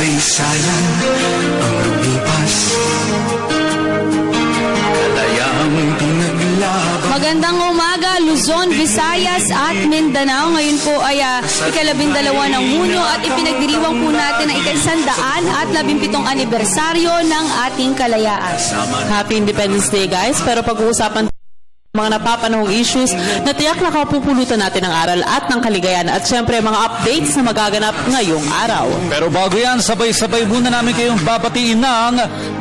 kasaysayan ang lumipas, kalayaang pinaglaban. Magandang umaga, Luzon, Visayas at Mindanao. Ngayon po ay ika-12 ng Hunyo at ipinagdiriwang po natin ang ika-100 at 17th anibersaryo ng ating kalayaan. Happy Independence Day, guys. Pero pag-uusapan mga napapanahong issues na tiyak na kapupulutan natin ng aral at ng kaligayahan at syempre mga updates na magaganap ngayong araw. Pero bago yan, sabay-sabay muna namin kayong babatiin ng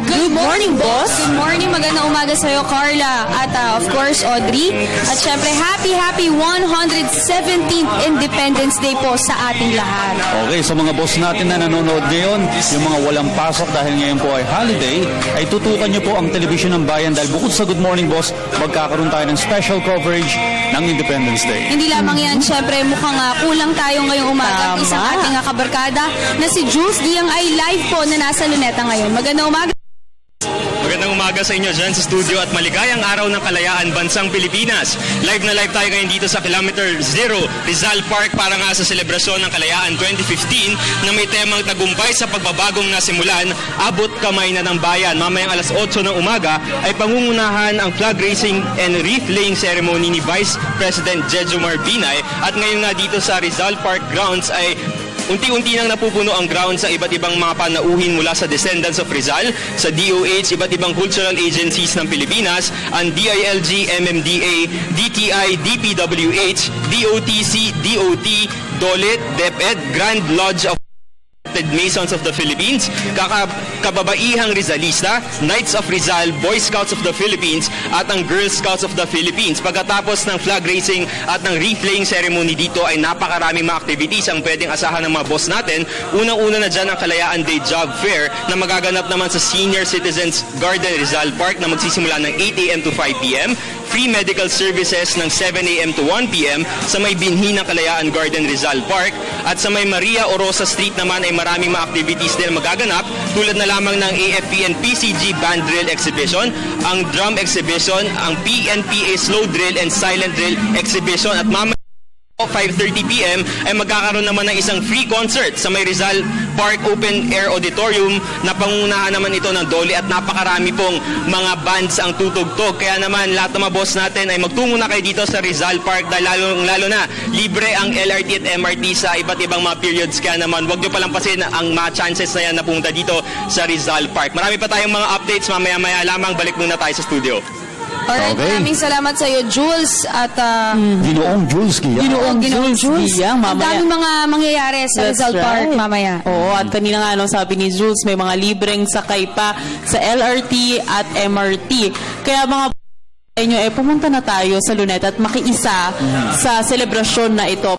Good morning, boss! Good morning, magandang umaga sa iyo, Carla. At of course, Audrey. At syempre, happy 117th Independence Day po sa ating lahat. Okay, sa mga boss natin na nanonood ngayon, yung mga walang pasok dahil ngayon po ay holiday, ay tutukan nyo po ang Telebisyon ng Bayan dahil bukod sa Good Morning Boss, magkakaroon tayo ng special coverage ng Independence Day. Hindi lamang yan, syempre mukhang kulang tayo ngayong umaga. Tama. Isang ating kabarkada na si Jules Diang ay live po na nasa Luneta ngayon. Magandang umaga. Magandang umaga sa inyo dyan sa studio at maligayang araw ng kalayaan bansang Pilipinas. Live na live tayo ngayon dito sa Kilometer Zero, Rizal Park para nga sa selebrasyon ng Kalayaan 2015 na may temang tagumpay sa pagbabagong nasimulan, abot kamay na ng bayan. Mamayang alas 8 ng umaga ay pangungunahan ang flag raising and wreath-laying ceremony ni Vice President Jejomar Binay at ngayon nga dito sa Rizal Park grounds ay unti-unti nang napupuno ang ground sa iba't ibang mga panauhin mula sa Descendants of Rizal, sa DOH, iba't ibang cultural agencies ng Pilipinas, ang DILG, MMDA, DTI, DPWH, DOTC, DOT, DOLIT, DepEd, Grand Lodge of Masons of the Philippines, Kababaihang Rizalista, Knights of Rizal, Boy Scouts of the Philippines at ang Girl Scouts of the Philippines. Pagkatapos ng flag raising at ng wreath-laying ceremony dito ay napakaraming mga activities ang pwedeng asahan ng mga boss natin. Unang-una na dyan ang Kalayaan Day Job Fair na magaganap naman sa Senior Citizens Garden Rizal Park na magsisimula ng 8 a.m. to 5 p.m. Free medical services ng 7 a.m. to 1 p.m. sa may binhi ng Kalayaan Garden Rizal Park at sa may Maria Orosa Street naman ay maraming mga activities din magaganap tulad na lamang ng AFP and PCG Band Drill Exhibition, ang Drum Exhibition, ang PNPA Slow Drill and Silent Drill Exhibition at mamaya 5:30 p.m. ay magkakaroon naman ng isang free concert sa may Rizal Park Open Air Auditorium na pangunahan naman ito ng Doli at napakarami pong mga bands ang tutugtog. Kaya naman lahat ng mga boss natin ay magtungo na kayo dito sa Rizal Park dahil lalo na libre ang LRT at MRT sa iba't ibang mga periods. Kaya naman huwag nyo palampasin ang mga chances na yan na pumunta dito sa Rizal Park. Marami pa tayong mga updates, mamaya-maya lamang balik muna tayo sa studio. Alright, Okay. maraming salamat sa iyo, Jules. At Ginoong Jules Gia. Ginoong Jules. Yang, Ang mamaya. daming mga mangyayari sa That's Rizal Park right. mamaya. Oo, at kanina nga sabi ni Jules, may mga libreng sakay pa sa LRT at MRT. Kaya mga inyo, pumunta na tayo sa Luneta at makiisa sa selebrasyon na ito.